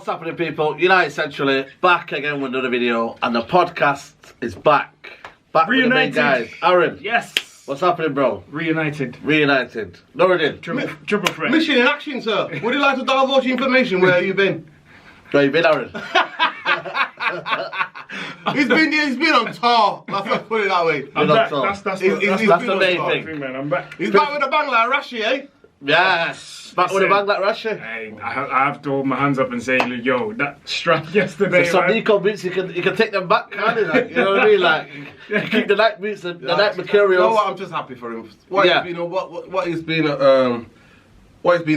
What's happening, people? United Centrally, back again with another video, and the podcast is back. Back with the main guys. Aaron. Yes. What's happening, bro? Reunited. Nuruddin. Triple threat. Mission in action, sir. Would you like to divulge information? Where have you been? Where you been, Aaron? He's been on tour. Let's put it that way. I'm back. That's That's the main thing. Man, I'm back. He's back with a bang like Rashi, eh? Yes. Back with a bang like Rashford. Hey, I have to hold my hands up and say, yo, that strike yesterday. So some Nico boots, you can take them back, can't you? Like, you know what I mean? Like, you keep the night boots and the night materials. You know what? I'm just happy for him. What he's been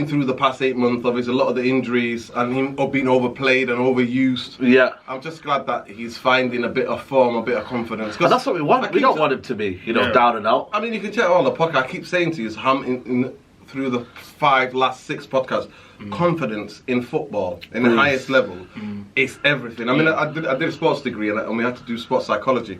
through the past 8 months. Obviously, a lot of the injuries and him being overplayed and overused. Yeah. I'm just glad that he's finding a bit of form, a bit of confidence. And that's what we want. We don't want him to be, down and out. I mean, you can check on the podcast. I keep saying to you, through the last 6 podcasts, confidence in football in the highest level is everything. I mean, I did a sports degree and we had to do sports psychology.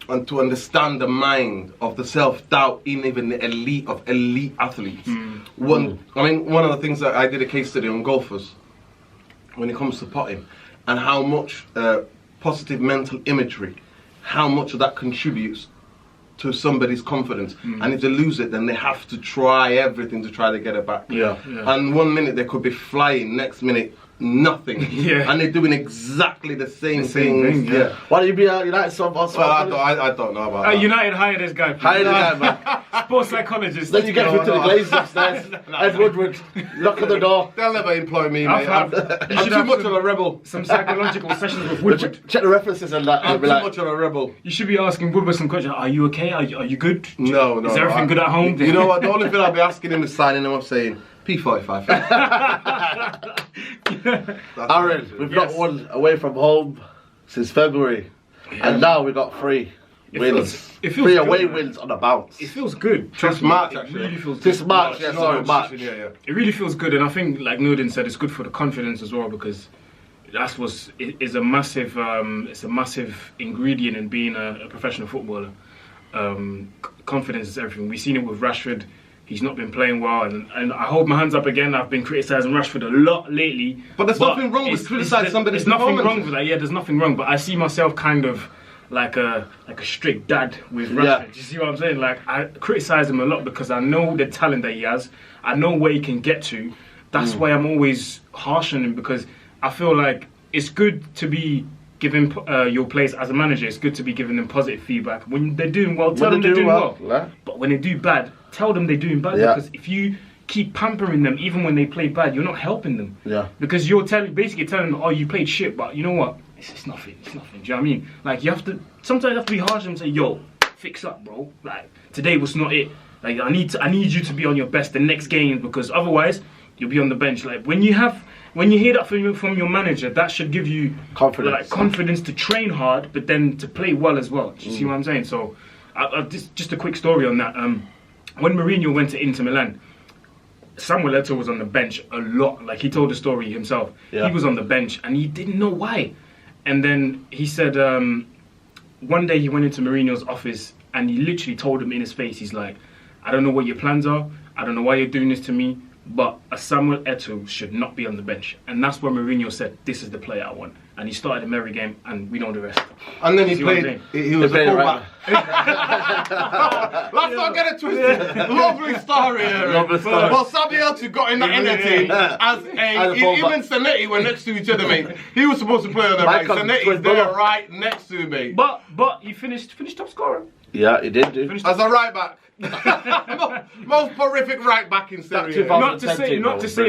And to understand the mind of the self-doubt in even the elite of elite athletes. One of the things that I did a case study on golfers when it comes to putting and how much positive mental imagery, how much of that contributes to somebody's confidence. And if they lose it, then they have to try everything to try to get it back. Yeah. And 1 minute they could be flying, next minute nothing. Yeah. And they're doing exactly the same thing. Yeah. Why don't you be a United sub? Well, I don't know about that. United hired this guy. Hire the guy, man. Sports psychologist. Then you get through to the Glazers upstairs. Ed Woodward, knock on the door. They'll never employ me, mate. I'm should too have much of a rebel. Some psychological sessions with Woodward. Check the references and that. I'm too much of a rebel. You should be asking Woodward some questions. Are you okay? Are you good? No. Is everything good at home? You know what? The only thing I'll be asking him is signing him up saying P45. Aaron, we've not won away from home since February, and now we've got 3 wins. It feels 3 good, away man. wins on the bounce. It feels good. Just March, It actually. really feels good. This March, March. Yeah. It really feels good, and I think, like Nurdin said, it's good for the confidence as well, because it's a massive ingredient in being a professional footballer. Confidence is everything. We've seen it with Rashford. He's not been playing well, and I hold my hands up again. I've been criticising Rashford a lot lately. But there's nothing wrong with criticising somebody's There's nothing performance. wrong with that. Yeah, there's nothing wrong. But I see myself kind of like a strict dad with Rashford. Yeah. Do you see what I'm saying? Like, I criticise him a lot because I know the talent that he has. I know where he can get to. That's why I'm always harsh on him, because I feel like it's good to be giving your players as a manager. It's good to be giving them positive feedback. When they're doing well, tell them they're doing well. Yeah. But when they do bad, tell them they're doing bad. Yeah. Because if you keep pampering them, even when they play bad, you're not helping them. Yeah. Because you're basically telling them, oh, you played shit, but you know what? It's nothing. It's nothing. Do you know what I mean? Like, sometimes you have to be harsh and say, yo, fix up, bro. Like, today was not it. Like, I need you to be on your best the next game, because otherwise you'll be on the bench. Like, when you hear that from your manager, that should give you confidence to train hard, but then to play well as well. Do you see what I'm saying? So, just a quick story on that. When Mourinho went to Inter Milan, Samuel Eto'o was on the bench a lot. Like, he told the story himself. Yeah. He was on the bench and he didn't know why. And then he said one day he went into Mourinho's office and he literally told him in his face, he's like, I don't know what your plans are. I don't know why you're doing this to me. But a Samuel Eto'o should not be on the bench. And that's when Mourinho said, this is the player I want. And he started him every game, and we know the rest. And then he See what I'm played, saying? he was a Right. fullback. Let's not get it twisted. Lovely story here. Lovely story. But Samuel Eto'o got in that energy as a fullback. even Zanetti were next to each other, mate. He was supposed to play on the right. Michael Zanetti's Twin there brother. right next to me. But he finished top scorer. Yeah, he did, dude. Finished As a right back. Most horrific right back in Serie A. Not to say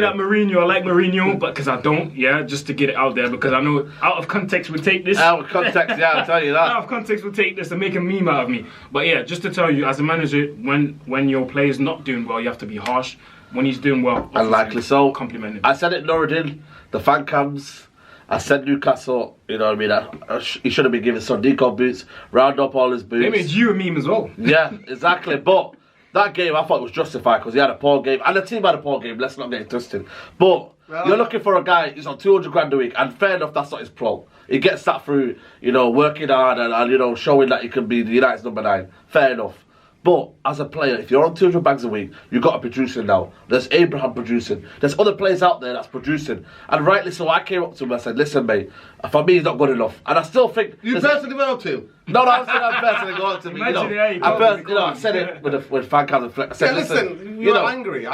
that Mourinho, I like Mourinho, but because I don't, just to get it out there, because I know out of context would take this. Out of context, yeah, I'll tell you that. Out of context would take this and make a meme out of me. But yeah, just to tell you, as a manager, when your player's not doing well, you have to be harsh. When he's doing well, And likely so. compliment him. I said it, Nuruddin, the fan cams. I said Newcastle, you know what I mean? He should have been given some Nico boots, round up all his boots. They made you a meme as well. Yeah, exactly. But that game, I thought was justified because he had a poor game, and the team had a poor game. Let's not get it twisted. But you're looking for a guy who's on 200 grand a week, and fair enough, that's not his pro. He gets that through, working hard and showing that he can be the United's number 9. Fair enough. But as a player, if you're on 200 bags a week, you've got to be producing now. There's Abraham producing. There's other players out there that's producing. And rightly so, I came up to him and I said, listen, mate, for me, he's not good enough. And I still think... You personally went up to him? No, I'm saying I personally go up to me. I said it with fan cams. I said, listen, you're angry. You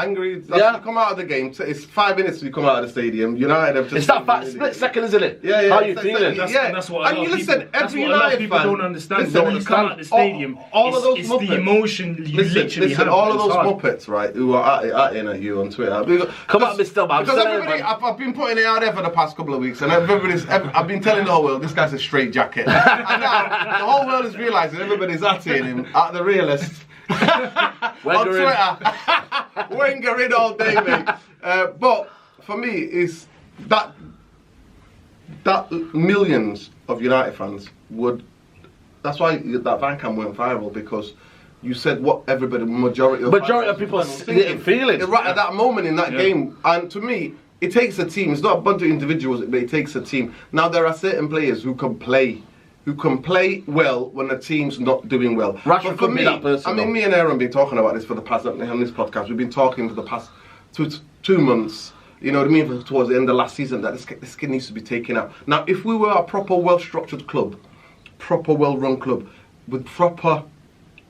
come out of the game. It's 5 minutes till you come out of the stadium. United have just... It's that split second, isn't it? Yeah. How are you feeling? That's what a lot of people don't understand. Listen, When you come out the stadium, all of those it's Muppets. the emotion you literally have. All of those Muppets, right, who are at you on Twitter. Come at me still, man. Because everybody, I've been putting it out there for the past couple of weeks, and I've been telling the whole world, this guy's a straight jacket. And now, the whole world is realising everybody's atting him at the realist. On Twitter. Wenger in all day, mate. But for me, is that millions of United fans would... That's why that van cam went viral, because you said what majority of people feeling right at that moment in that game. And to me, it takes a team. It's not a bunch of individuals, but it takes a team. Now there are certain players who can play well when the team's not doing well. Rashford could be that person. I mean, me and Aaron have been talking about this for the past, on this podcast, we've been talking for the past 2 months, you know what I mean, towards the end of last season, that this kid needs to be taken out. Now, if we were a proper, well-structured club, proper, well-run club, with proper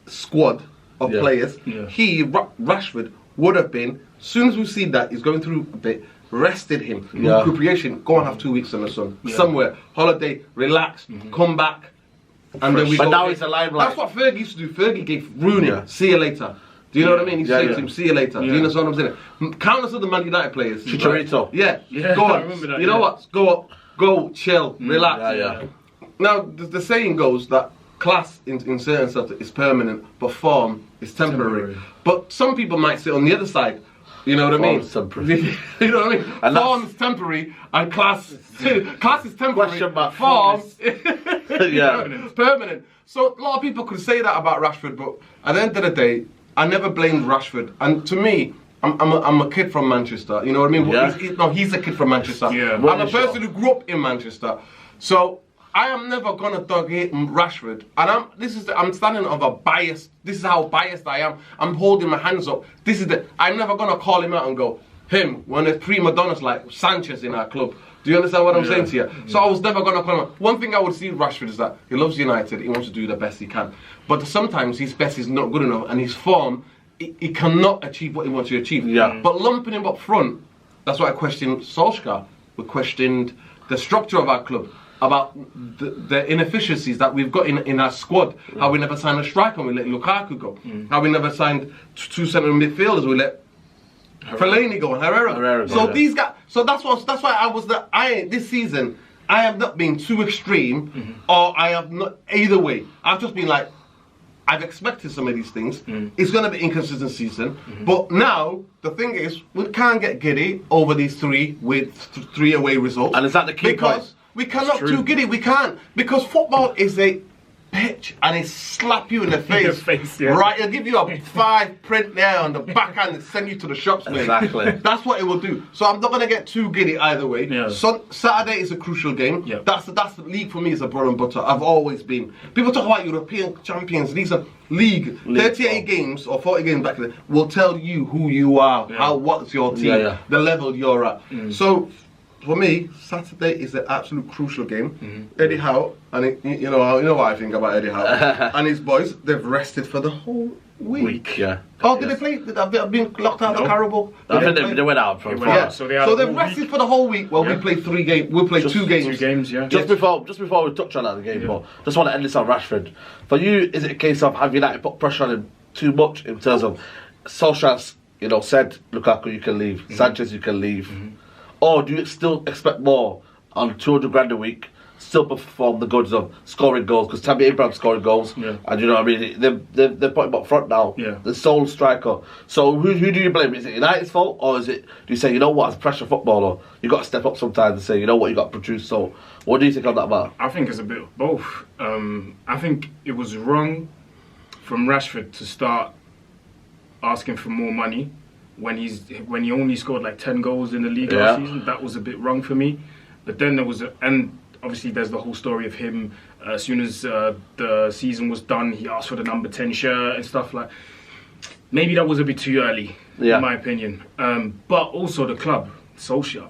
squad of players, Rashford would have been, as soon as we see that he's going through a bit, rested him, recuperation, go and have 2 weeks in the sun, somewhere, holiday, relax, come back, and then we go. But now he's a limelight. That's what Fergie used to do. Fergie gave Rooney, see you later. Do you know what I mean? He said to him, see you later. Do you understand what I'm saying? Countless of the Man United players. Chicharito. Go on. I remember that, you know what? Go up, go, chill, relax. Now, the saying goes that class in certain stuff is permanent, but form is temporary. But some people might sit on the other side. You know what I mean? Temporary. You know what I mean? And form is temporary, and class is temporary. Form is permanent. So a lot of people could say that about Rashford, but at the end of the day, I never blamed Rashford. And to me, I'm a kid from Manchester. You know what I mean? He's a kid from Manchester. I'm a person who grew up in Manchester. So I am never gonna dog hate Rashford, and I'm standing of a bias. This is how biased I am. I'm holding my hands up. I'm never gonna call him out and go him when there's prima donnas like Sanchez in our club. Do you understand what I'm saying to you? So I was never gonna call him out. One thing I would see Rashford is that he loves United. He wants to do the best he can, but sometimes his best is not good enough, and his form he cannot achieve what he wants to achieve. But lumping him up front, that's why I questioned Solskjaer. We questioned the structure of our club, about the inefficiencies that we've got in our squad. How we never signed a striker and we let Lukaku go. How we never signed 2 centre midfielders, we let Fellaini go and Herrera. These guys. So that's why this season I have not been too extreme, or I have not either way. I've just been like, I've expected some of these things. It's going to be inconsistent season, but now the thing is we can't get giddy over these 3 with 3 away results. And is that the key point? We cannot too giddy, we can't. Because football is a pitch and it slap you in the face. Right, it'll give you a 5 print there on the backhand and send you to the shops, mate. Exactly. That's what it will do. So I'm not going to get too giddy either way. So Saturday is a crucial game. That's the league for me is a bread and butter. I've always been. People talk about European champions. These are league 38 games or 40 games back then will tell you who you are, what's your team, the level you're at. So for me, Saturday is the absolute crucial game. Eddie Howe, and you know what I think about Eddie Howe and his boys. They've rested for the whole week. Oh, did they play? Have they been locked out of the Carabao? I think they went out for So they've rested for the whole week. Well, we play 3 games. We'll play 2 games. 2 games, Just before we touch on that game, but just want to end this on Rashford. For you, is it a case of have United put pressure on him too much in terms of Solskjaer's, said Lukaku you can leave, Sanchez you can leave. Or do you still expect more on 200 grand a week, still perform the goods of scoring goals? Because Tammy Abraham's scoring goals, and you know what I mean. They're putting him up front now. The sole striker. So who do you blame? Is it United's fault, or is it? Do you say, you know what, as a pressure footballer, you got to step up sometimes and say, you know what, you got to produce. So what do you think on that matter? I think it's a bit of both. I think it was wrong from Rashford to start asking for more money when he only scored like 10 goals in the league last season. That was a bit wrong for me. But then there was and obviously there's the whole story of him. As soon as the season was done, he asked for the number 10 shirt and stuff like. Maybe that was a bit too early, in my opinion. But also the club, Solskjaer,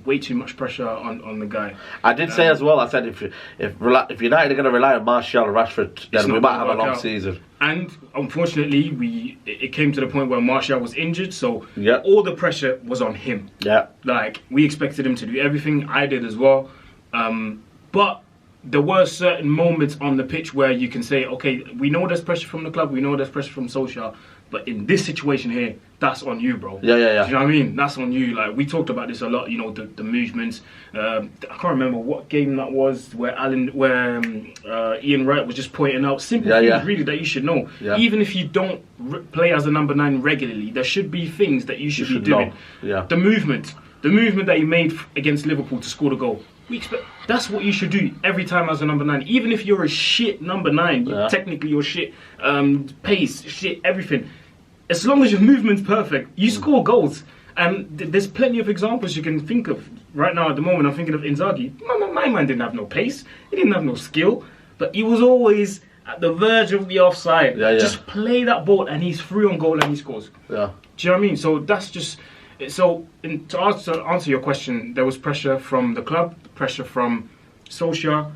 way too much pressure on the guy. I did say as well. I said if United are going to rely on Martial and Rashford, then we might have a long season. And unfortunately, it came to the point where Martial was injured, so Yep. all the pressure was on him. Yeah. Like, we expected him to do everything. I did as well. But there were certain moments on the pitch where you can say, okay, we know there's pressure from the club, we know there's pressure from Solskjaer, but in this situation here, that's on you, bro. Yeah. Do you know what I mean? That's on you. Like, we talked about this a lot, you know, the movements. I can't remember what game that was where Ian Wright was just pointing out simple things really that you should know. Yeah. Even if you don't play as a number 9 regularly, there should be things that you should be doing. know. Yeah. The movement that he made against Liverpool to score the goal. That's what you should do every time as a number 9. Even if you're a shit number 9, technically you're shit, pace, shit, everything. As long as your movement's perfect, you score goals. And there's plenty of examples you can think of. Right now, at the moment, I'm thinking of Inzaghi. My man didn't have no pace. He didn't have no skill. But he was always at the verge of the offside. Just play that ball and he's free on goal and he scores. Yeah. Do you know what I mean? So that's just... So, to answer your question, there was pressure from the club, pressure from Solskjaer,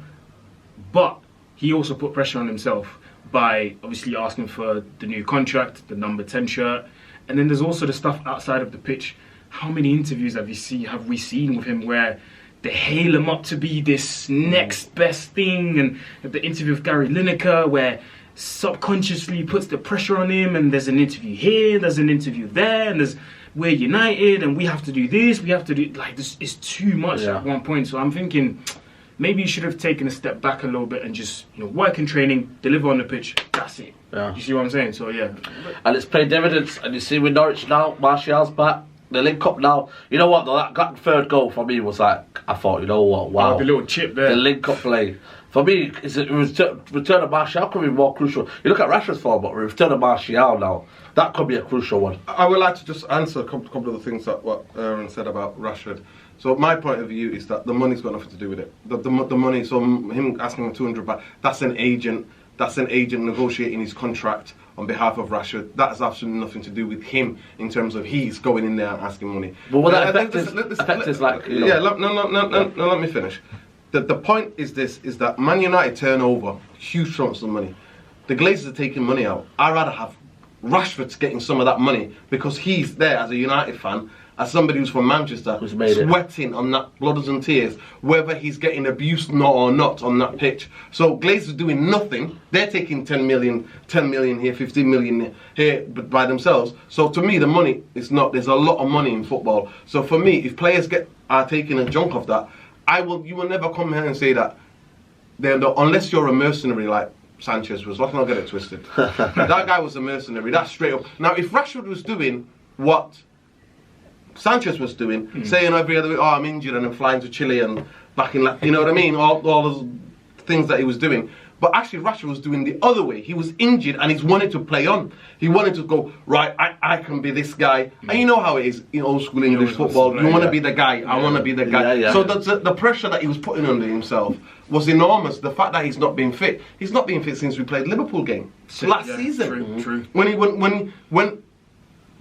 but he also put pressure on himself by obviously asking for the new contract, the number 10 shirt, and then there's also the stuff outside of the pitch. How many interviews have we seen with him where they hail him up to be this next best thing, and the interview with Gary Lineker where subconsciously puts the pressure on him, and there's an interview here, there's an interview there, and there's we're United and we have to do this, we have to do... Like, this is too much at one point. So I'm thinking maybe you should have taken a step back a little bit and just, you know, work in training, deliver on the pitch. That's it. Yeah. You see what I'm saying? So, yeah. And it's played dividends. And you see with Norwich now, Martial's back. The link up now. You know what, though? That third goal for me was like, I thought, you know what, wow. Oh, the little chip there. The link up play. For me, return of Martial could be more crucial. You look at Rashford's form, but return of Martial now, that could be a crucial one. I would like to just answer a couple of the things that what Aaron said about Rashford. So my point of view is that the money's got nothing to do with it. The money, so him asking him 200 back, that's an agent negotiating his contract on behalf of Rashford. That has absolutely nothing to do with him in terms of he's going in there and asking money. But will that affect his like... You know, yeah, no, let me finish. The point is this, is that Man United turn over huge chunks of money. The Glazers are taking money out. I'd rather have Rashford getting some of that money because he's there as a United fan, as somebody who's from Manchester, sweating on that blood and tears, whether he's getting abused or not on that pitch. So Glazers doing nothing. They're taking 10 million here, 15 million here by themselves. So to me, the money is not... There's a lot of money in football. So for me, if players are taking a chunk of that, you will never come here and say that unless you're a mercenary like Sanchez was. Let's not get it twisted. That guy was a mercenary. That's straight up. Now, if Rashford was doing what Sanchez was doing, saying every other week, oh, I'm injured and I'm flying to Chile and back in, you know what I mean? All those things that he was doing. But actually, Rashford was doing the other way. He was injured and he's wanted to play on. He wanted to go, right, I can be this guy. And you know how it is in old school English football. You want to be the guy. I want to be the guy. So the pressure that he was putting under himself was enormous. The fact that he's not been fit. He's not been fit since we played Liverpool game last season. True. When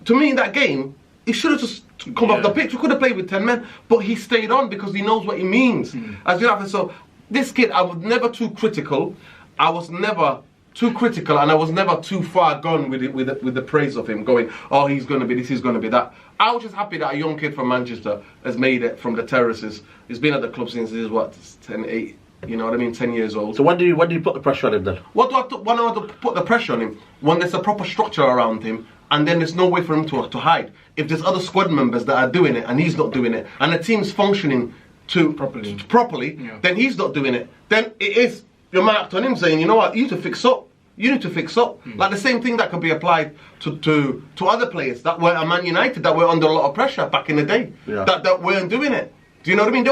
to me, that game, he should have just come off the pitch. We could have played with 10 men. But he stayed on because he knows what he means. As you know, so this kid, I was never too critical. I was never too critical, and I was never too far gone with the praise of him, going, oh, he's going to be this, he's going to be that. I was just happy that a young kid from Manchester has made it from the terraces. He's been at the club since he was, 10 years old. So when do you put the pressure on him then? When I want to put the pressure on him, when there's a proper structure around him, and then there's no way for him to hide. If there's other squad members that are doing it, and he's not doing it, and the team's functioning properly, then he's not doing it. Then it is... You're marked on him saying, you know what, you need to fix up. You need to fix up. Like the same thing that can be applied to other players that were at Man United, that were under a lot of pressure back in the day, that weren't doing it. Do you know what I mean?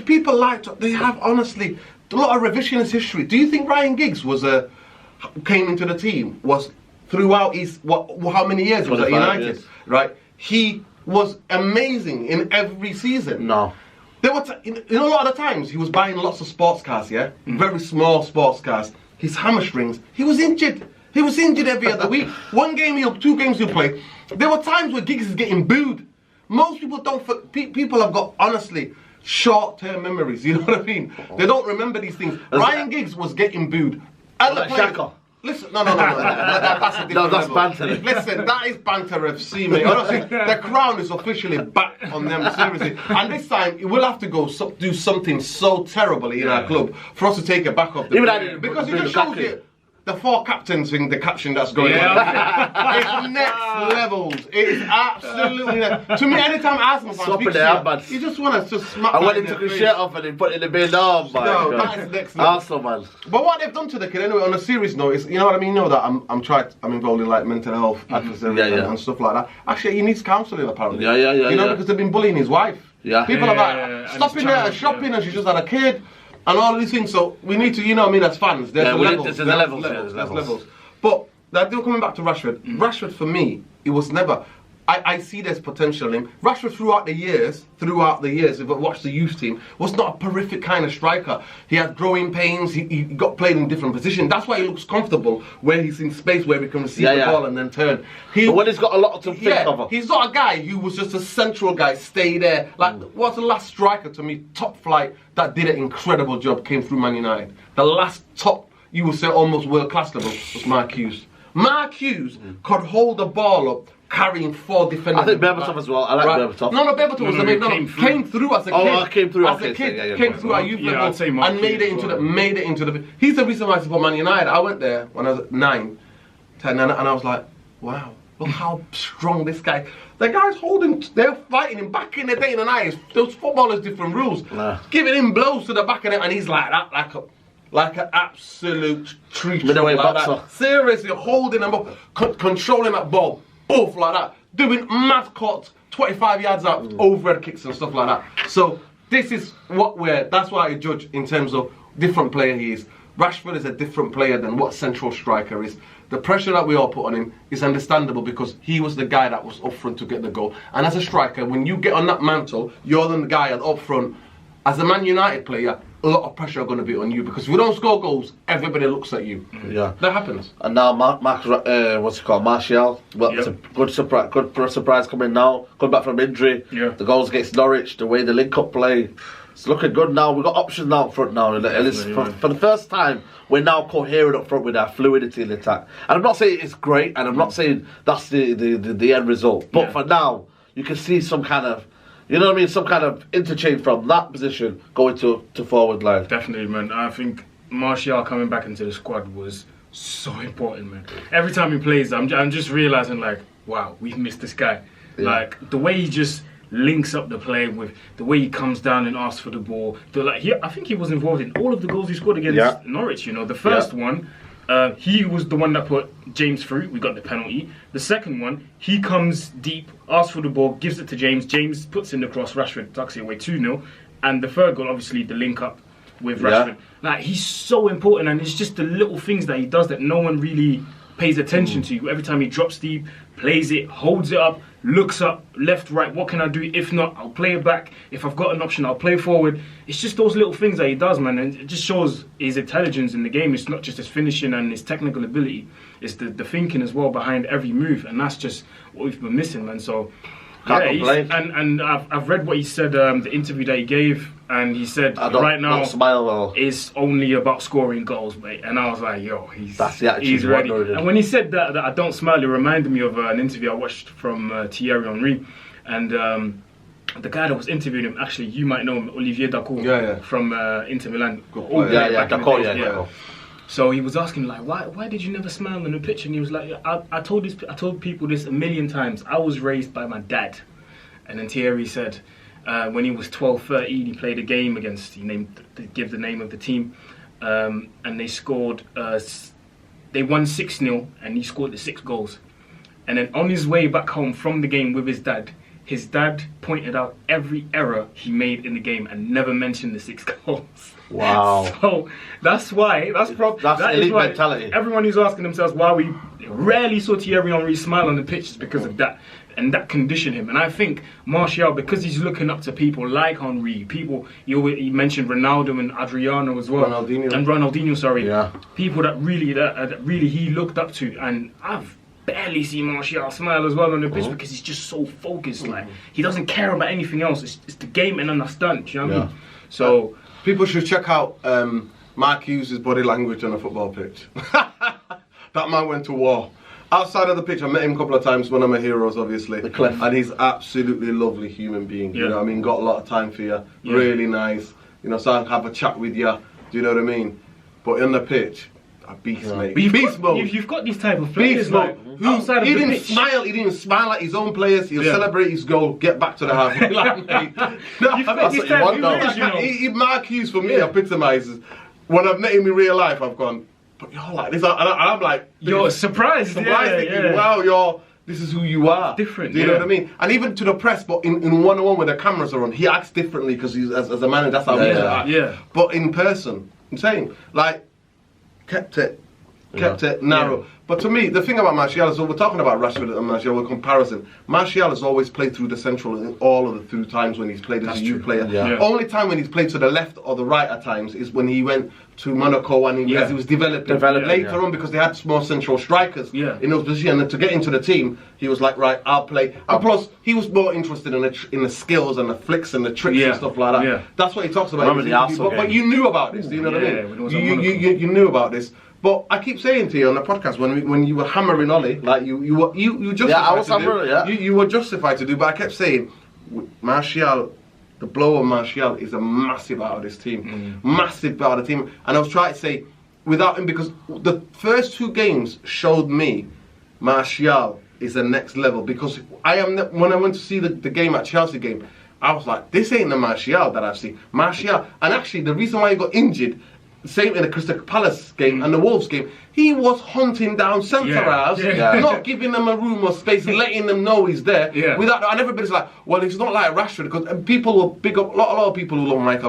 People like to, they have, honestly, a lot of revisionist history. Do you think Ryan Giggs came into the team, was throughout his, how many years was at United? Years. Right? He was amazing in every season. No. There were, a lot of the times he was buying lots of sports cars, yeah, very small sports cars. His hamstrings. He was injured. He was injured every other week. 1 game, 2 games he'll play. There were times where Giggs is getting booed. Most people don't. People have got honestly short-term memories. You know what I mean? They don't remember these things. Ryan Giggs was getting booed. Shaka. Listen, no. That's a different that's level. banter. Listen, that is banter FC, mate. Honestly, the crown is officially back on them, seriously. And this time, we'll have to go do something so terribly in our club for us to take it back off the field. Because it just shows you the 4 captains thing, the caption that's going on. It's next levels. It is absolutely next. To me, anytime Arsenal fans speak to you just want to just smack. And when he took his shirt off and he put it in the bin, oh my God. That is next level. Arsenal, man. But what they've done to the kid, anyway, on a serious note, is, you know what I mean? You know that I'm involved in like mental health advocacy and stuff like that. Actually, he needs counselling apparently. You know, because they've been bullying his wife. People are like stopping her at shopping and she just had a kid. And all of these things, so we need to, you know what I mean, as fans, there's levels. But that deal coming back to Rashford, Rashford for me, it was never, I see there's potential in him. Rashford throughout the years, if I watched the youth team, was not a horrific kind of striker. He had growing pains, he got played in different positions. That's why he looks comfortable, where he's in space where he can receive the ball and then turn. But when he's got a lot to think of. He's not a guy who was just a central guy, stay there. Like, what's the last striker to me, top flight, that did an incredible job, came through Man United? The last top, you would say almost world class level, was Mark Hughes. Mark Hughes could hold the ball up, carrying 4 defenders. I think Berbatov as well. I like Berbatov. No, Berbatov was came through as a kid. Oh, came through as a kid. Came through at youth level and made it into the. He's the reason why I support Man United. I went there when I was 9, 10, and I was like, wow, look how strong this guy. The guy's they're fighting him back in the day in the 90s. Those footballers different rules, giving him blows to the back of it, and he's like that, like an absolute tree. Middleweight boxer. Seriously, holding him up, controlling that ball. Both like that, doing mad cuts, 25 yards out, overhead kicks and stuff like that. So this is that's why I judge in terms of different player he is. Rashford is a different player than what central striker is. The pressure that we all put on him is understandable because he was the guy that was up front to get the goal. And as a striker, when you get on that mantle, you're the guy up front. As a Man United player, a lot of pressure are going to be on you because if we don't score goals, everybody looks at you. Yeah, that happens. And now Martial. Well, it's a good surprise coming now. Coming back from injury. Yeah. The goals against Norwich, the way the link-up play, it's looking good now. We've got options now up front now. For the first time, we're now coherent up front with our fluidity in the attack. And I'm not saying it's great, and I'm not saying that's the end result. But for now, you can see some kind of, you know what I mean, some kind of interchange from that position going to forward line. Definitely, man. I think Martial coming back into the squad was so important, man. Every time he plays, I'm just realising, like, wow, we've missed this guy. Yeah. Like, the way he just links up the play with the way he comes down and asks for the ball. I think he was involved in all of the goals he scored against Norwich, you know. The first one, he was the one that put James through. We got the penalty. The second one, he comes deep, asks for the ball, gives it to James. James puts in the cross. Rashford tucks it away 2-0. And the third goal, obviously, the link up with Rashford. Like, he's so important, and it's just the little things that he does that no one really pays attention to. Every time he drops deep, plays it, holds it up, looks up, left, right, what can I do? If not, I'll play it back. If I've got an option, I'll play forward. It's just those little things that he does, man, and it just shows his intelligence in the game. It's not just his finishing and his technical ability, it's the thinking as well behind every move, and that's just what we've been missing, man. So and I've read what he said, the interview that he gave, and he said right now it's only about scoring goals, mate. And I was like, yo, he's ready. And when he said that I don't smile, it reminded me of an interview I watched from Thierry Henry, and the guy that was interviewing him, actually, you might know him, Olivier Dacour from Inter Milan. Dacour. So he was asking, like, why did you never smile on the pitch? And he was like, I told people this a million times. I was raised by my dad. And then Thierry said, when he was 12, 13, he played a game against, give the name of the team, and they scored, they won 6-0, and he scored the 6 goals. And then on his way back home from the game with his dad, his dad pointed out every error he made in the game and never mentioned the 6 goals. Wow. So that's why that's elite mentality. Everyone who's asking themselves why we rarely saw Thierry Henry smile on the pitch is because of that. And that conditioned him. And I think Martial, because he's looking up to people like Henry, he mentioned Ronaldo and Adriano as well. Ronaldinho, sorry. Yeah. People that really he looked up to. And I've barely seen Martial smile as well on the pitch because he's just so focused. Like, he doesn't care about anything else. It's the game and understand. Do you know what I mean? So people should check out Mark Hughes' body language on a football pitch. That man went to war. Outside of the pitch, I met him a couple of times, one of my heroes, obviously. The Cliff. And he's absolutely lovely human being. You know what I mean? Got a lot of time for you. Yeah. Really nice. You know, so I can have a chat with you. Do you know what I mean? But on the pitch, a beast, mate. But beast mode. You've got these type of players, beast mode. Outside of he the didn't pitch. smile. He didn't smile at his own players. He'll celebrate his goal, get back to the half. Like, mate. You've got these type of players, you know. Mark Hughes, for me, epitomises. When I've met him in real life, I've gone, but you're like this, and I'm like, you're surprised, thinking, wow, this is who you are. Different. Do you know what I mean? And even to the press, but in one-on-one when the cameras are on, he acts differently because he's as a man, and that's how he acts. Yeah. But in person, I'm saying, like, kept it narrow. But to me, the thing about Martial is, we're talking about Rashford and Martial, with comparison. Martial has always played through the central in all of the through times when he's played as a youth player. Yeah. Only time when he's played to the left or the right at times is when he went to Monaco and as he was developing. Later on, because they had more central strikers in those positions, and to get into the team, he was like, right, I'll play. And plus, he was more interested in the skills and the flicks and the tricks and stuff like that. Yeah. That's what he talks about. But you knew about this, do you know what I mean? You knew about this. But I keep saying to you on the podcast, when you were hammering Ollie, like you justified. Yeah, I was hammering. You were justified to do, but I kept saying, Martial, the blow of Martial is a massive out of this team, massive out of the team. And I was trying to say, without him, because the first 2 games showed me Martial is the next level. Because when I went to see the game at Chelsea game, I was like, this ain't the Martial that I've seen. Martial, and actually the reason why he got injured. Same in the Crystal Palace game and the Wolves game, he was hunting down centre-halves, not giving them a room or space, letting them know he's there. Without, and everybody's like, well, it's not like Rashford, because people will big up, a lot of people who don't like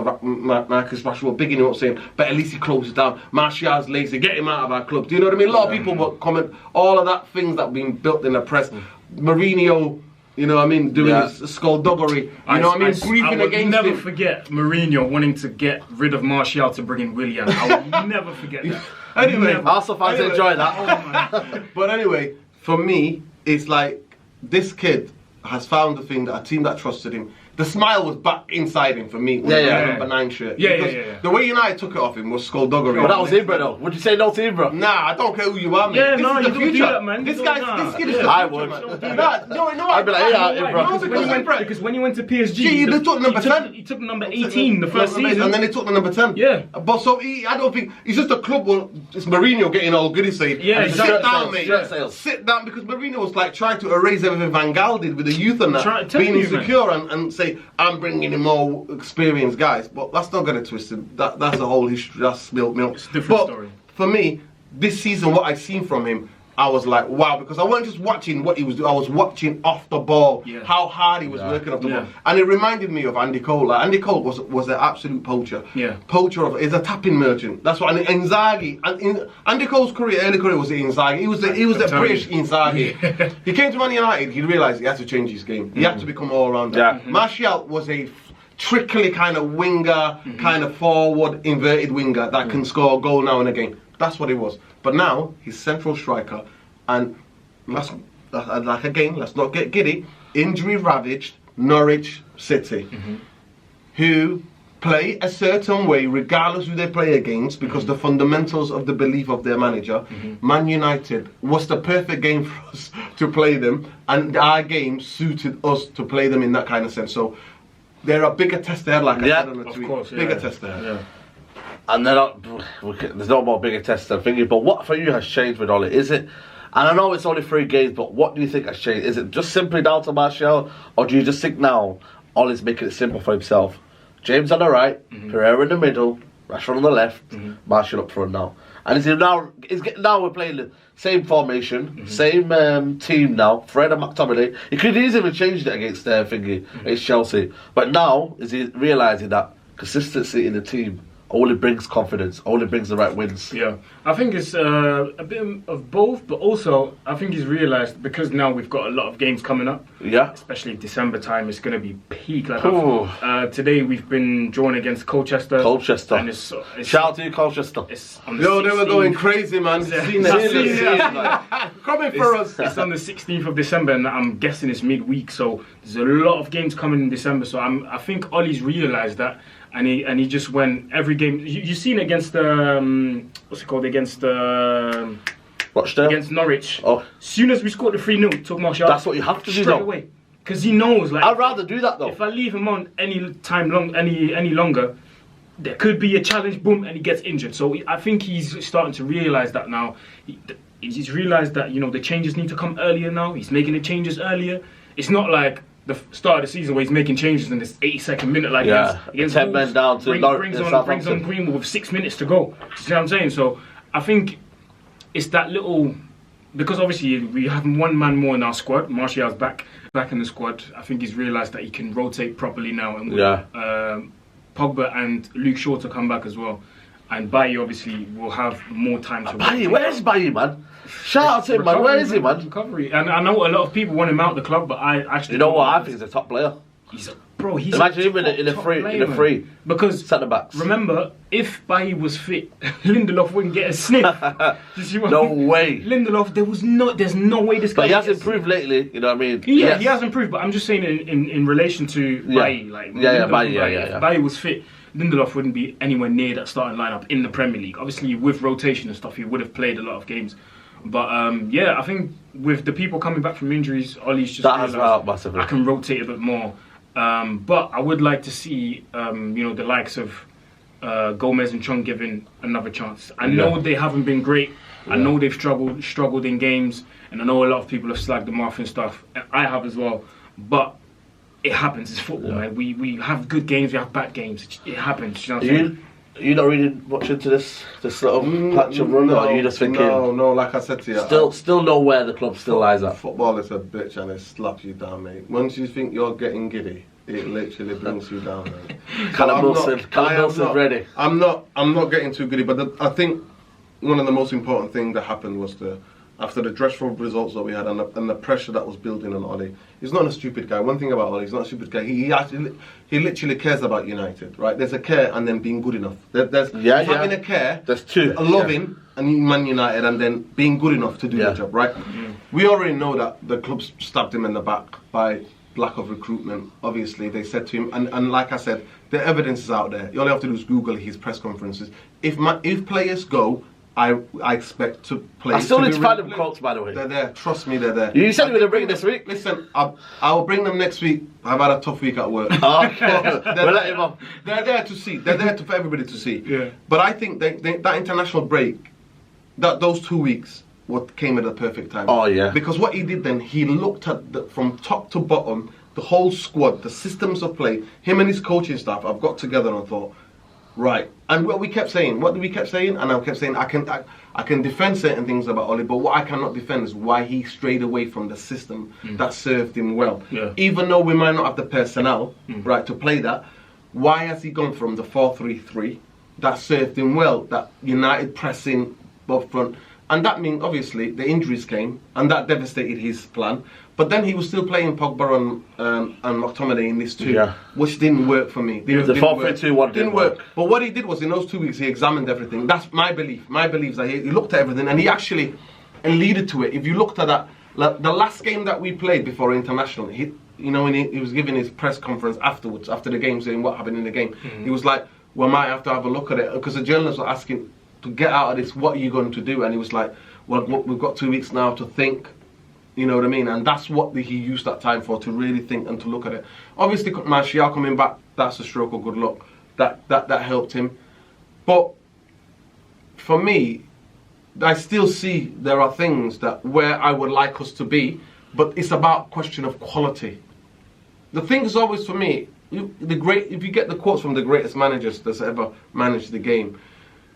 Marcus Rashford were bigging him up, saying, but at least he closes down. Martial's lazy, get him out of our club. Do you know what I mean? A lot of people will comment all of that things that have been built in the press. Mourinho. You know what I mean? Doing his skullduggery. You know what I mean? Grieving against him. I will never forget Mourinho wanting to get rid of Martial to bring in Willian. I will never forget that. Anyway, Arsenal fans enjoy that. Oh my. But anyway, for me, it's like this kid has found the thing that a team that trusted him. The smile was back inside him for me. Number 9 shirt. The way United took it off him was skullduggery. But that was Ibra though. Would you say no to Ibra? Nah, I don't care who you are, man. Yeah, this no, is you the don't future. do that, man. This You kid don't, is the I future, would. man. I'd be like, Ibra. Because when he went to PSG, he took number 10. He took number 18 the first season. And then he took the number 10. Yeah. But so I don't think it's just a club. Well, it's Mourinho getting all goody saying, sit down, mate. Sit down, because Mourinho was like trying to erase everything Van Gaal did with the youth and that, being insecure and say, I'm bringing in more experienced guys. But that's not going to twist him. That's a whole history. That's spilled milk. It's a different story. For me, this season, what I've seen from him, I was like, wow, because I wasn't just watching what he was doing, I was watching off the ball, how hard he was working off the ball. And it reminded me of Andy Cole. Like, Andy Cole was an absolute poacher. Poacher is a tapping merchant. That's what, and Inzaghi, and Andy Cole's early career was Inzaghi. He was the British Inzaghi. He came to Man United, he realised he had to change his game. He had to become all-rounder. Martial was a trickly kind of winger, kind of forward, inverted winger that can score a goal now and again. That's what he was. But now, he's central striker, and let's not get giddy, injury-ravaged Norwich City, who play a certain way regardless who they play against, because the fundamentals of the belief of their manager. Man United was the perfect game for us to play them, and our game suited us to play them in that kind of sense. So, they're a bigger test ahead, like I said on the tweet. Course, bigger test ahead. And there's no more bigger test than thinking. But what for you has changed with Ollie? Is it? And I know it's only 3 games, but what do you think has changed? Is it just simply down to Martial, or do you just think now Ollie's making it simple for himself? James on the right, Pereira in the middle, Rashford on the left, Martial up front now. And now we're playing the same formation, same team now. Fred and McTominay. He could easily have changed it against against Chelsea. But now is he realising that consistency in the team only brings confidence, only brings the right wins. Yeah, I think it's a bit of both, but also I think he's realised because now we've got a lot of games coming up. Yeah. Especially December time, it's going to be peak. Like today we've been drawn against Colchester. And it's shout out to you, Colchester. It's on the Yo, 16th. they were going crazy, man. Coming for us. It's on the 16th of December, and I'm guessing it's midweek, so there's a lot of games coming in December. So I think Ollie's realised that. And he just went every game. You seen it against what's it called, against against Norwich. Oh, as soon as we scored the 3-0, he took Martial. That's what you have to do straight though. away, because he knows. Like, I'd rather do that though. If I leave him on any longer, there could be a challenge. Boom, and he gets injured. So I think he's starting to realise that now. He's realised that the changes need to come earlier now. He's making the changes earlier. It's not like the start of the season where he's making changes in this 82nd minute, like against 10 men down to brings on Greenwood with 6 minutes to go. You see what I'm saying? So I think it's that little, because obviously we have one man more in our squad. Martial's back in the squad. I think he's realised that he can rotate properly now, and Pogba and Luke Shaw to come back as well. And Bailly obviously will have more time to. Bailly, where's Bailly, man? Shout out to him, man. Where is he, man? Recovery. And I know a lot of people want him out of the club, but I actually. You know what? I think he's a top player. Imagine him in a free. Because centre backs. Remember, if Bailly was fit, Lindelof wouldn't get a sniff. No way. Lindelof, there's no way this guy. But he has improved lately. You know what I mean? Yeah, he has improved. But I'm just saying in relation to Bailly, Bailly. If Bailly was fit, Lindelof wouldn't be anywhere near that starting lineup in the Premier League. Obviously, with rotation and stuff, he would have played a lot of games. But I think with the people coming back from injuries, Ollie's just that has helped massively. I can rotate a bit more. But I would like to see the likes of Gomez and Chung given another chance. I know they haven't been great. I know they've struggled in games, and I know a lot of people have slagged them off and stuff. I have as well. But it happens. It's football, man. We have good games, we have bad games. It happens. You know what I'm saying? You not really much into this little patch of run, or you just thinking? No. Like I said to you, still know where the club still lies at. Football is a bitch, and it slaps you down, mate. Once you think you're getting giddy, it literally brings you down, mate. Callum Wilson's ready. I'm not getting too giddy, but I think one of the most important things that happened was after the dreadful results that we had and the pressure that was building on Ollie. He's not a stupid guy. One thing about Ollie, he's not a stupid guy. He literally cares about United, right? There's a care and then being good enough. There's having a care, there's two. A loving and Man United, and then being good enough to do the job, right? Mm-hmm. We already know that the club stabbed him in the back by lack of recruitment. Obviously, they said to him, and like I said, the evidence is out there. You only have to do is Google his press conferences. If players go, I expect to play. I still need to find them quotes, by the way. They're there. Trust me, they're there. You said you were going to bring this week. Listen, I'll bring them next week. I've had a tough week at work. Okay. We'll let him on. They're there to see. They're there for everybody to see. Yeah. But I think that international break, those 2 weeks, what came at the perfect time. Oh yeah. Because what he did then, he looked at from top to bottom, the whole squad, the systems of play. Him and his coaching staff have got together and thought, right. And what did we kept saying? And I kept saying, I can defend certain things about Ollie, but what I cannot defend is why he strayed away from the system that served him well. Yeah. Even though we might not have the personnel, right, to play that, why has he gone from the 4-3-3 that served him well, that United pressing up front? And that means, obviously, the injuries came, and that devastated his plan. But then he was still playing Pogba and McTominay in this too, which didn't work for me. The 4-3-2-1 didn't work. But what he did was, in those 2 weeks, he examined everything. That's my belief. My belief is that he looked at everything, and he actually alluded to it. If you looked at that, the last game that we played before international, when he was giving his press conference afterwards, after the game, saying what happened in the game, he was like, "We might have to have a look at it," because the journalists were asking to get out of this. What are you going to do? And he was like, "Well, we've got 2 weeks now to think." You know what I mean? And that's what he used that time for, to really think and to look at it. Obviously, Martial coming back, that's a stroke of good luck. That helped him. But for me, I still see there are things that where I would like us to be, but it's about question of quality. The thing is always for me, if you get the quotes from the greatest managers that's ever managed the game,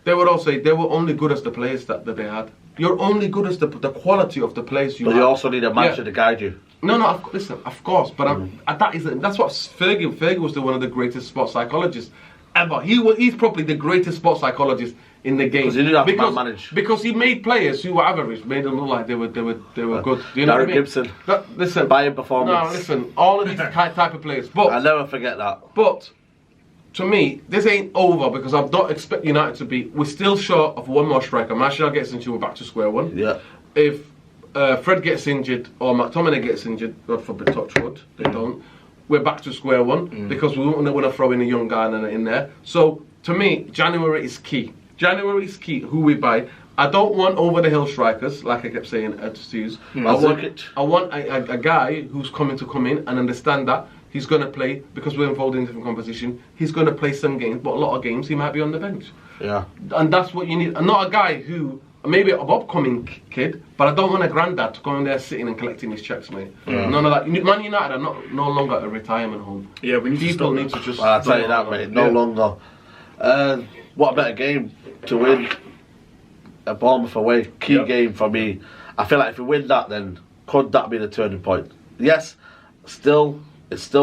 they would all say they were only good as the players that they had. You're only good as the quality of the players you But have. you also need a manager to guide you. No, listen, of course, but that's what Fergie was one of the greatest sports psychologists ever. He's probably the greatest sports psychologist in the game. Because he didn't have to manage. Because he made players who were average, made them look like they were good. Do you know what I mean? Gibson. Listen, Bayern performance. No, listen, all of these type of players. But I'll never forget that. But to me, this ain't over because I don't expect United to be. We're still short of one more striker. Martial gets injured, we're back to square one. Yeah. If Fred gets injured or McTominay gets injured, God forbid, touch wood, they don't. We're back to square one because we want to throw in a young guy in there. So to me, January is key. January is key. Who we buy. I don't want over the hill strikers, like I kept saying to Steve's. I want a guy who's coming to come in and understand that he's going to play because we're involved in different competition. He's going to play some games, but a lot of games he might be on the bench. Yeah. And that's what you need. And not a guy who maybe an upcoming kid, but I don't want a granddad to go in there sitting and collecting his checks, mate. None of that. Man United are no longer a retirement home. Yeah, we need People to need to just. I'll tell you that, mate. No longer. What a better game to win a Bournemouth away. Key game for me. I feel like if we win that, then could that be the turning point? Yes, it's still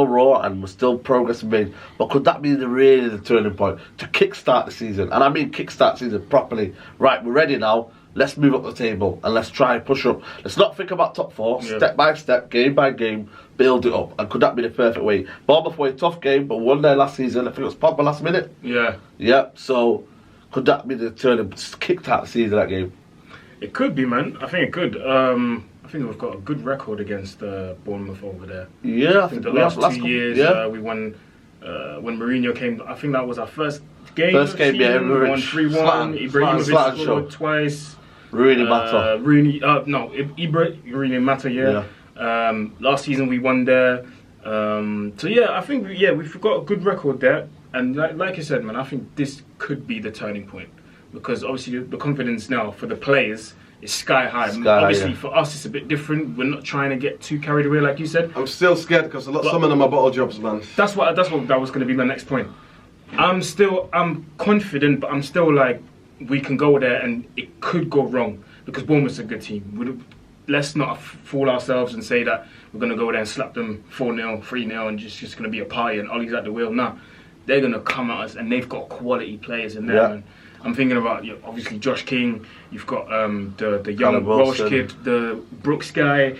raw and we're still progressing made, but could that be really the turning point to kickstart the season? And I mean kickstart the season properly. Right, we're ready now. Let's move up the table and let's try and push up. Let's not think about top four. Step by step, game by game, build it up. And could that be the perfect way? Bournemouth away, tough game, but won there last season. I think it was Pogba last minute. Yeah. Yeah. So could that be the turning? Kickstart the season that game? It could be, man. I think it could. I think we've got a good record against Bournemouth over there. Yeah, I think the last 2 years we won. When Mourinho came, I think that was our first game. First game, yeah, we won 3-1. Ibrahimovic scored twice. Rooney Mata. Rooney Mata, yeah. Last season we won there. So yeah, I think we've got a good record there. And like you said, man, I think this could be the turning point because obviously the confidence now for the players is sky high. Obviously for us it's a bit different. We're not trying to get too carried away, like you said. I'm still scared because some of them are bottle jobs, man. That was going to be my next point. I'm confident, but I'm still like, we can go there and it could go wrong because Bournemouth's a good team. Let's not fool ourselves and say that we're going to go there and slap them 4-0, 3-0 and just going to be a party and Ollie's at the wheel. Nah, they're going to come at us and they've got quality players in there. Yeah. And I'm thinking about obviously Josh King. You've got the young Welsh kid, the Brooks guy.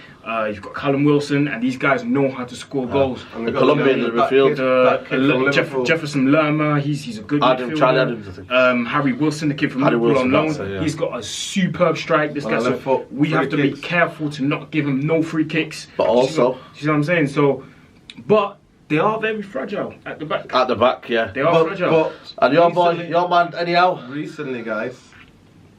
You've got Callum Wilson, and these guys know how to score goals. And the Colombian in the midfield, Jefferson Lerma, he's a good midfielder. Adams, I think. Harry Wilson, the kid from Liverpool on loan. He's got a superb strike. This guy, so we have to be careful to not give him no free kicks. But also, you know what I'm saying? So, but they are very fragile at the back. At the back, yeah. They are fragile. And your man, anyhow? Recently, guys,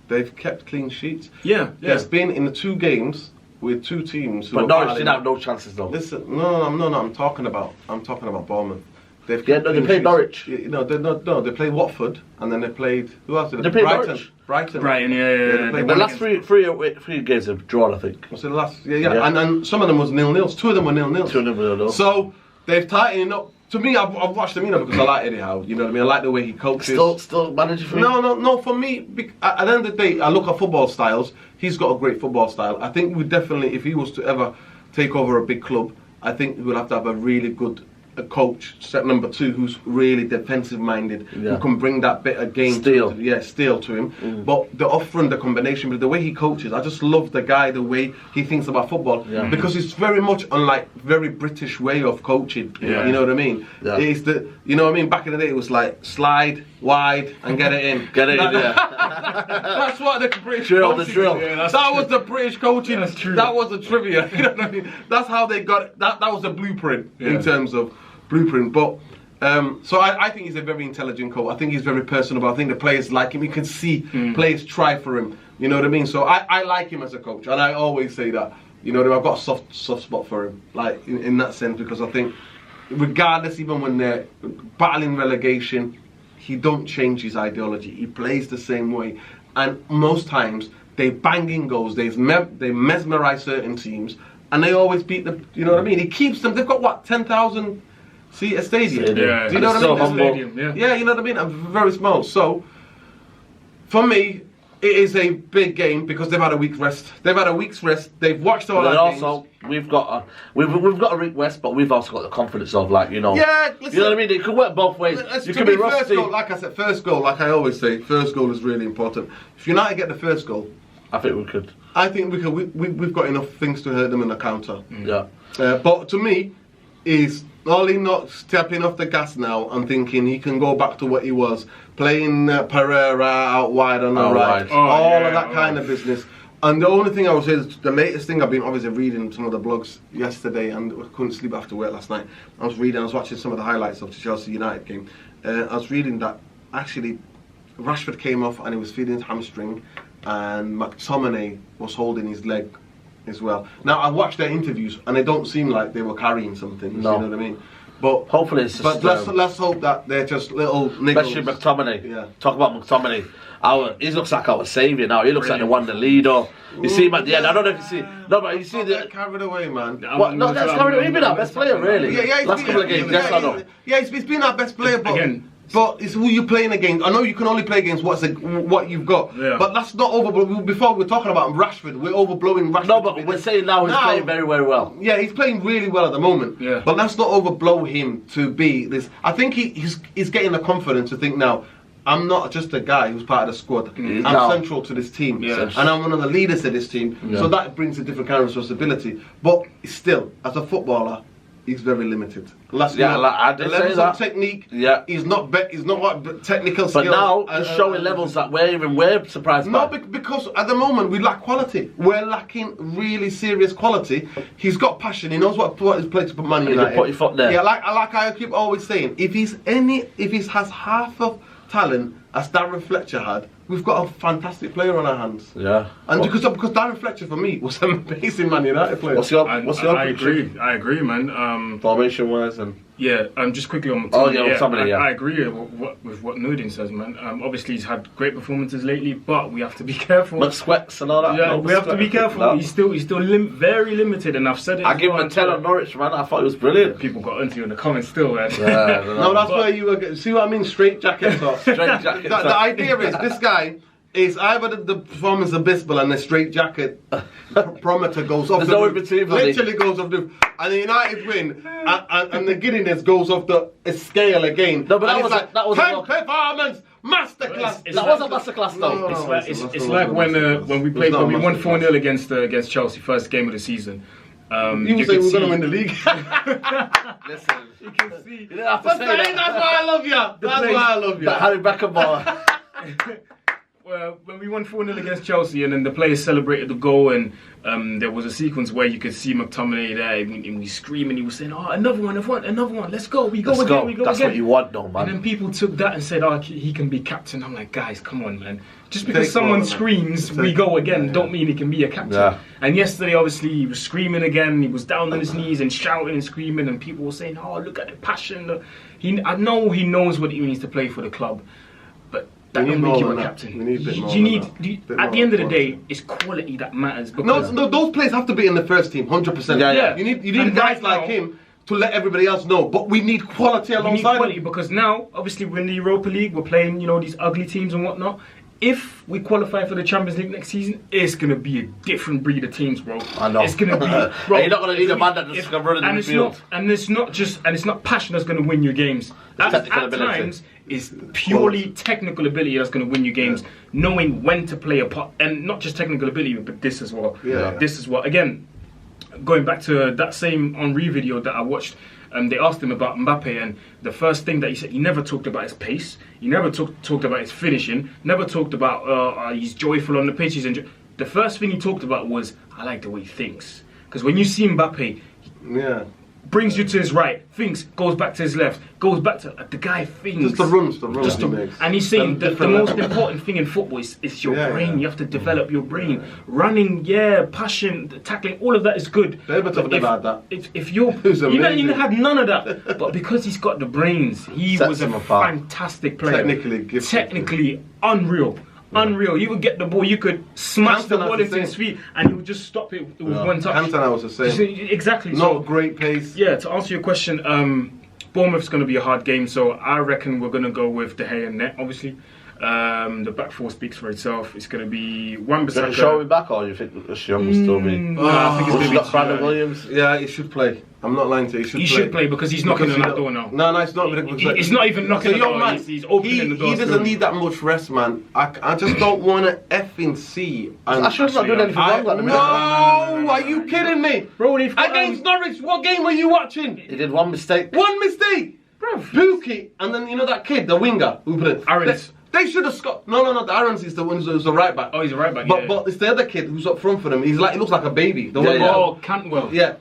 they've kept clean sheets. Yeah. There's been in the 2 games with 2 teams. But Norwich didn't have no chances though. Listen, no. I'm talking about Bournemouth. They played Norwich. They played Watford and then they played who else? They played Brighton. Yeah. The last three games have drawn, I think. Was it the last? Yeah. And some of them was 0-0s. 2 of them were 0-0s. 2 of them were 0-0. So they've tightened up. To me, I've watched them, because I like Eddie Howe. You know what I mean? I like the way he coaches. Still manager for me? No. For me, at the end of the day, I look at football styles. He's got a great football style. I think we definitely, if he was to ever take over a big club, I think we would have to have a really good coach, step number 2, who's really defensive minded, who can bring that bit of game steel to him. But the offering, the combination, but the way he coaches, I just love the guy, the way he thinks about football, because it's very much unlike very British way of coaching. You know what I mean? It's you know what I mean? Back in the day, it was like slide wide and get it in. That's what the British drill. That was the British coaching. That's true. That was the trivia. You know what I mean? That's how they got it. That was the blueprint in terms of blueprint. But so I think he's a very intelligent coach. I think he's very personable. I think the players like him. You can see players try for him. You know what I mean? So I like him as a coach, and I always say that. You know, I've got a soft spot for him, like in that sense, because I think, regardless, even when they're battling relegation, he don't change his ideology. He plays the same way, and most times they bang in goals. They mesmerize certain teams, and they always beat the. You know what I mean? He keeps them. They've got what, 10,000 seat stadium. Yeah, do you know what I mean? Stadium, yeah, you know what I mean. I'm very small. So For me, it is a big game because they've had a week's rest. They've had a week's rest. They've watched all But our also, games. we've got a week rest, but we've also got the confidence of, like, you know. Yeah, you know what I mean? It could work both ways. You can be first rusty. goal, like I said, first goal, like I always say, first goal is really important. If United get the first goal, I think we could. I think we could. We've got enough things to hurt them in the counter. Yeah. But to me, is Ollie not stepping off the gas now and thinking he can go back to what he was, playing Pereira out wide on the right, all of that kind of business. And the only thing I would say is the latest thing I've been obviously reading some of the blogs yesterday, and I couldn't sleep after work last night. I was watching some of the highlights of the Chelsea United game. I was reading that actually Rashford came off and he was feeling his hamstring, and McTominay was holding his leg as well. Now I watched their interviews and they don't seem like they were carrying something. No. You know what I mean? But hopefully it's just. But let's hope that they're just little niggles. Especially McTominay. Yeah. Talk about McTominay. He looks like our saviour now. He looks like the one, the leader. You see him at the end. I don't know if you see. No, but you see Get carried away, man. What? No, that's carried away. He's been our best player, really. Yeah, he's Last been, couple of games, yes or no? Yeah, he's been our best player, but Again. But it's who you're playing against. I know you can only play against what you've got, but that's not over. Before we're talking about Rashford, we're overblowing Rashford. No, but we're saying now he's playing very, very well. Yeah, he's playing really well at the moment. Yeah. But let's not overblow him to be this. I think he's getting the confidence to think now, I'm not just a guy who's part of the squad. I'm central to this team, and I'm one of the leaders of this team. So that brings a different kind of responsibility. But still, as a footballer, he's very limited. I did say that. Technique. Yeah. He's not what technical But skills. now he's showing levels that we're surprised by. No, because at the moment we lack quality. We're lacking really serious quality. He's got passion. He knows what his place to put Man United. You can put your foot there. Yeah, like I keep always saying, if he has half of talent as Darren Fletcher had, we've got a fantastic player on our hands. Yeah. And because Darren Fletcher for me was an amazing Man United player. What's your I agree, man. Formation wise and just quickly on McTominay. I agree with what Nudin says, man. Obviously he's had great performances lately, but we have to be careful. McSweats and all that. Yeah, we have to be careful. No. He's still very limited, and I've said it. I give him a 10 on Norwich, man. I thought it was brilliant. People got into you in the comments still, man. Yeah, no, that's where you were. See what I mean? Straight jacket talk. Straight jacket. The idea is this guy is either the performance of Bisbal and the straight jacket barometer goes off. There's the no roof. in between, buddy. Literally goes off the roof. And the United win, and the giddiness goes off the scale again. No, but and that was ten performance masterclass. That was a masterclass, though. It's like when we won 4-0 against Chelsea, first game of the season. You say we're going to win the league. Listen, you can see. You didn't have to say that. That's why I love you. That's why I love you. That Harry Beckham ball. Well, when we won 4-0 against Chelsea, and then the players celebrated the goal, and there was a sequence where you could see McTominay there, and we screaming. He was saying, "Oh, another one! Let's go! We go again! That's what you want, though, man." And then people took that and said, "Oh, he can be captain." I'm like, guys, come on, man. Just because someone screams, we go again, don't mean he can be a captain. Yeah. And yesterday, obviously, he was screaming again. He was down on his knees and shouting and screaming, and people were saying, "Oh, look at the passion." I know he knows what it means to play for the club, but that don't make you a captain. We need a bit more at the end of the day, it's quality that matters. No, those players have to be in the first team, 100%. Yeah. You need guys like him to let everybody else know. But we need quality alongside him. Because now, obviously, we're in the Europa League. We're playing, these ugly teams and whatnot. If we qualify for the Champions League next season, it's gonna be a different breed of teams, bro. I know. It's gonna be. Bro, you're not gonna need a man that just can run in the field. It's not passion that's gonna win your games. At times, it's purely technical ability that's going to win you games. Knowing when to play a part, and not just technical ability, but this as well. This is what. Again, going back to that same Henry video that I watched, they asked him about Mbappe, and the first thing that he said, he never talked about his pace. He never talked about his finishing. Never talked about he's joyful on the pitch. The first thing he talked about was, I like the way he thinks. Because when you see Mbappe, brings you to his right, thinks, goes back to his left, goes back to the guy thinks. Just the runs he makes. And he's saying the most important thing in football is your brain. You have to develop your brain. Running, passion, tackling, all of that is good. Berbatov never had that. If you had none of that, but because he's got the brains, he was a fantastic player. Technically gifted. Technically unreal. Unreal. You would get the ball, you could smash the ball into his feet, and he would just stop it with one touch. Cantona was the same. Exactly. Not great pace. Yeah, to answer your question, Bournemouth's going to be a hard game, so I reckon we're going to go with De Gea and net, obviously. The back four speaks for itself. It's going to be Is it Wan-Bissaka. Shaw back, or you think Young will still be? No, I think it's going to be Brandon Williams. Yeah, he should play. I'm not lying to you. He should play because he's knocking on that door now. No, it's not. It's not even knocking on the door. Man, He's opening the door. He doesn't need that much rest, man. I just don't want to effing see. I should not doing anything wrong at the minute. No, are you kidding me? Bro, they've got, Against Norwich, what game were you watching? He did one mistake. One mistake. Pookie, and then you know that kid, the winger, who put it. Aarons. They should have scored. No, the Aarons is the one who's the right back. Oh, he's a right back. But it's the other kid who's up front for them. He looks like a baby. The one Oh, Cantwell. Yeah.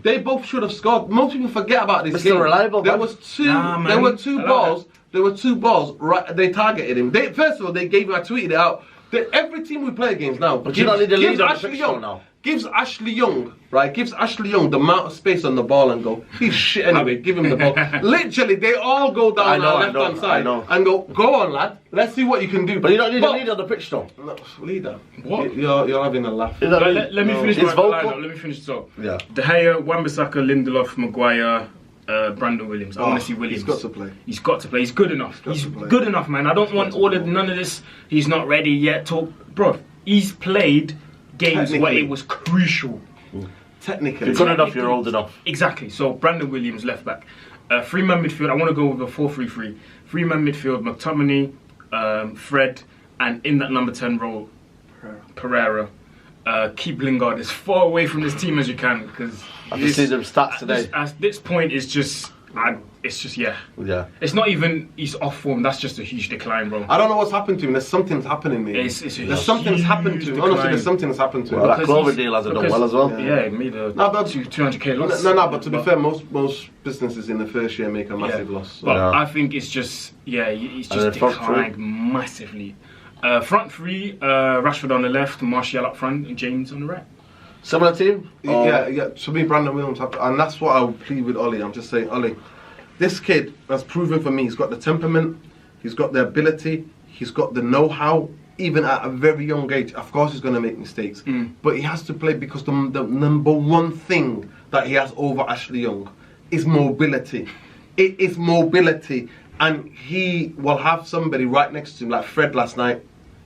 They both should have scored. Most people forget about this Mr. game. Reliable, There man. was two. Nah, man. There were two I balls. like There were two balls. Right, they targeted him. First of all, they gave him. I tweeted it out. Every team we play against now, But you don't need to lead on the Ashley fixture Young now. Gives Ashley Young, right? Gives Ashley Young the amount of space on the ball and go. He's shit anyway. Give him the ball. Literally, they all go down our left hand side and go on, lad. Let's see what you can do. But you don't need to lead on the pitch, though. No, leader. What? You're having a laugh. Let me finish He's my vocal. lineup. Let me finish this up. Yeah. De Gea, Wan-Bissaka, Lindelof, Maguire, Brandon Williams. I want to see Williams. He's got to play. He's got to play. He's good enough. He's to play. good enough, man. I don't want none of this. He's not ready yet. Bro, he's played games where it was crucial. Technically. You're good enough, you're old enough. Exactly. So Brandon Williams, left back. Three-man midfield. I want to go with a 4-3-3. Three-man midfield. McTominay, Fred, and in that number 10 role, Pereira. Keep Lingard as far away from this team as you can because I've just seen them stats today. At this point, it's just. Yeah. It's not even he's off form. That's just a huge decline, bro. I don't know what's happened to him. There's something's happening, man. There's something's happened to him. Honestly, there's something's happened to him. Well, that Clover deal hasn't done well as well. Yeah, it made a 200k loss. No, but to be fair, most businesses in the first year make a massive loss. So. But I think it's just he's just declined massively. Front three, Rashford on the left, Martial up front, and James on the right. Similar team? Yeah. To me, Brandon Williams, and that's what I would plead with Ollie. I'm just saying, Ollie, this kid has proven for me he's got the temperament, he's got the ability, he's got the know-how. Even at a very young age, of course he's going to make mistakes, but he has to play because the number one thing that he has over Ashley Young is mobility. It is mobility, and he will have somebody right next to him, like Fred last night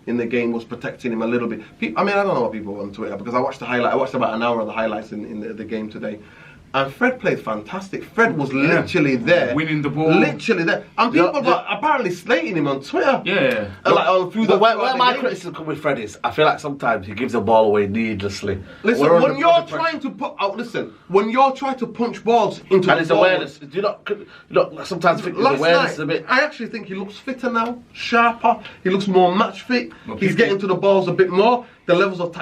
in the game was protecting him a little bit. I mean, I don't know what people on Twitter, because I watched the highlight. I watched about an hour of the highlights in the game today. And Fred played fantastic. Fred was literally there. Winning the ball. Literally there. And people were apparently slating him on Twitter. Yeah. Where my criticism come with Fred is, I feel like sometimes he gives the ball away needlessly. Listen, when you're trying to when you're trying to punch balls into and his awareness, do you not sometimes think his awareness is a bit... I actually think he looks fitter now, sharper, he looks more match fit, he's getting to the balls a bit more, the levels of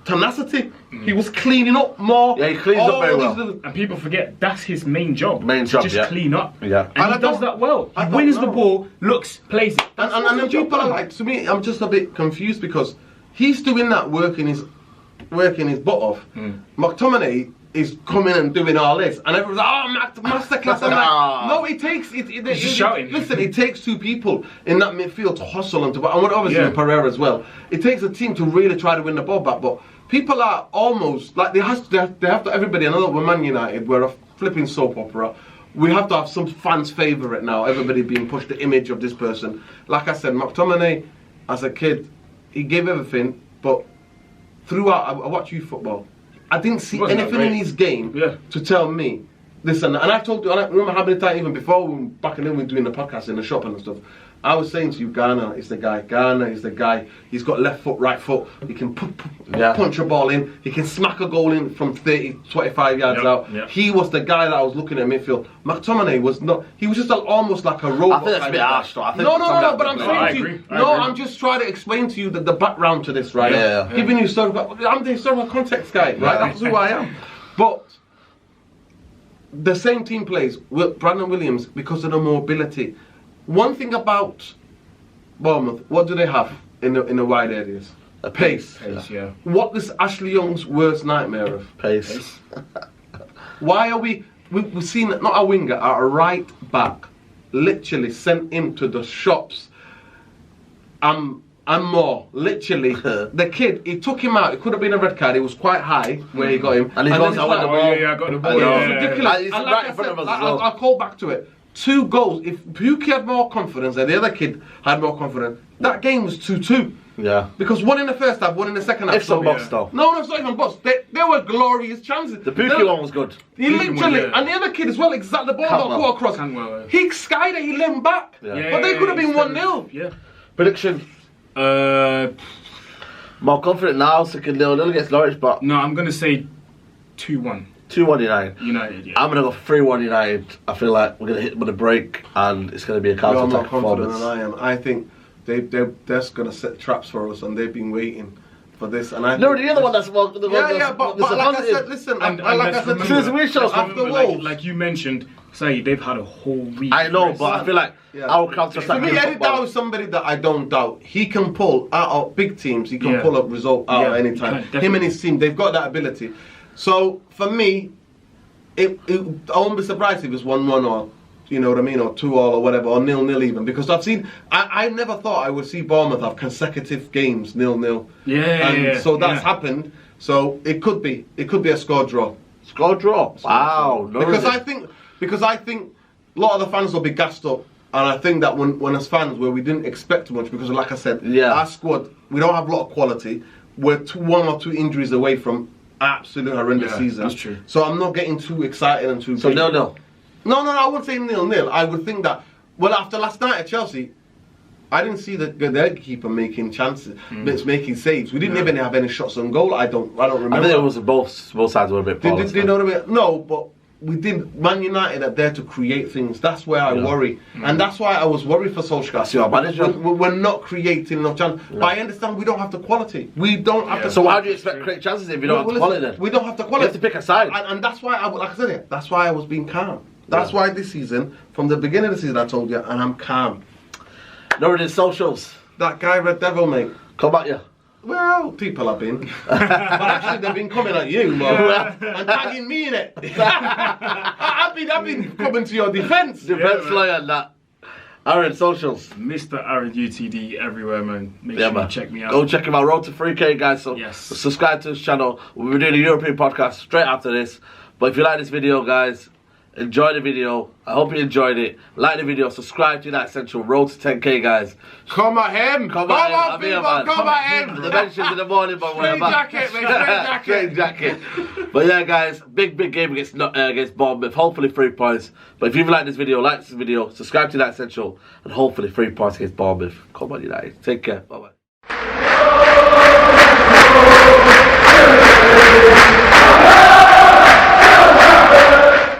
tenacity, he was cleaning up more. Yeah, he cleans up very well. And people forget that's his main job. Just clean up. Yeah. And he does that well. He wins the ball, plays it. And then people are like, to me, I'm just a bit confused because he's doing that working his butt off. McTominay is coming and doing all this, and everyone's like, oh, masterclass. I'm like, no, it takes listen, it takes two people in that midfield to hustle and obviously with Pereira as well. It takes a team to really try to win the ball back, but people are almost like they have to everybody. I know that we're Man United, we're a flipping soap opera. We have to have some fans' favourite now. Everybody being pushed the image of this person. Like I said, McTominay, as a kid, he gave everything, but throughout, I watch youth football. I didn't see anything in his game to tell me this and that. And I told you, I remember how many times even before, back then we were doing the podcast in the shop and stuff, I was saying to you, Ghana is the guy. Ghana is the guy. He's got left foot, right foot. He can punch a ball in. He can smack a goal in from 30, 25 yards out. Yep. He was the guy that I was looking at midfield. McTominay was not. He was just almost like a robot. I think that's a bit harsh, though. No, but I'm saying I to you. agree. I'm just trying to explain to you the background to this, right? Yeah. Giving you I'm the historical context guy, right? That's who I am. But the same team plays with Brandon Williams because of the mobility. One thing about Bournemouth, what do they have in the wide areas? Pace. Yeah. What is Ashley Young's worst nightmare of? Pace. Why are we've seen not a winger, a right back, literally sent him to the shops. And more, literally. The kid, he took him out. It could have been a red card. It was quite high where he got him. And he goes out with the ball. I got the ball. It was ridiculous. He's And right in front of us as well. I'll call back to it. 2 goals. If Pukki had more confidence and the other kid had more confidence, that game was 2-2. Yeah. Because one in the first half, one in the second half. It's not box though. No, it's not even box. They were glorious chances. The Pukki one was good. He literally, and the other kid as well, exactly. The ball got caught across. He skied it, he let him back. Yeah. But they could have been 1-0. Yeah. Prediction. More confident now, second 0-0 against Norwich, but No, I'm gonna say 2-1. 2-1 United. United, yeah. I'm gonna go 3-1 United. I feel like we're gonna hit them with a break, and it's gonna be a You're more counter-attack confident performance. than I am. I think they're just going to set traps for us, and they've been waiting for this. And I No, think the other one that's well, the one that's, but that's like I positive. said, listen, And like I let's said, remember- we shows let's after remember, Wolves. like you mentioned, say they've had a whole week. I know, rest. but I feel like our For counter-attack me, in Eddie football- Dow is somebody that I don't doubt. He can pull out of big teams. He can pull a result out at any time. he can, Him and his team, they've got that ability. So for me, I won't be surprised if it's 1-1 or, you know what I mean, or 2-2 or whatever, or 0-0 even. Because I never thought I would see Bournemouth have consecutive games 0-0. So that's happened. So it could be a score draw. Score draw. Wow. Because I think a lot of the fans will be gassed up, and I think that when as fans where we didn't expect much, because like I said, our squad, we don't have a lot of quality. We're 1 or 2 injuries away from absolute horrendous season. That's true. So I'm not getting too excited and too. So big. 0-0. No, I wouldn't say 0-0. I would think that. Well, after last night at Chelsea, I didn't see their keeper making chances, making saves. We didn't even have any shots on goal. I don't remember. I think it was both sides were a bit poor. Did you know what I mean? No, but we did. Man United are there to create things. That's where I worry, and that's why I was worried for Solskjaer. That's your manager. We're not creating enough chances. But I understand we don't have the quality. We don't have the. So how do you expect to create chances if you don't have the quality then? We don't have the quality. You have to pick a side. And that's why, like I said, that's why I was being calm. That's why this season, from the beginning of the season, I told you, and I'm calm. No, it is socials. That guy, Red Devil, mate. Come at you. Well, people have been. But actually, they've been coming at you, man. And tagging me in it. I've been coming to your defence. Defence lawyer and that. Aaron, socials. Mr. Aaron UTD everywhere, man. Make sure you check me out. Go check him out. Road to 3K, guys. So Yes. subscribe to his channel. We'll be doing a European podcast straight after this. But if you like this video, guys, enjoy the video. I hope you enjoyed it. Like the video. Subscribe to that Central. Road to 10K, guys. Come at him. Come at him. on, I'm here, people. man. Come at him. The mentions in the morning, but we're Straight back. jacket, mate. Straight jacket. Straight jacket. But yeah, guys, big game against Bournemouth. Hopefully 3 points. But if you've liked this video, like this video, subscribe to that Central, and hopefully 3 points against Bournemouth. Come on, United. Take care. Bye bye.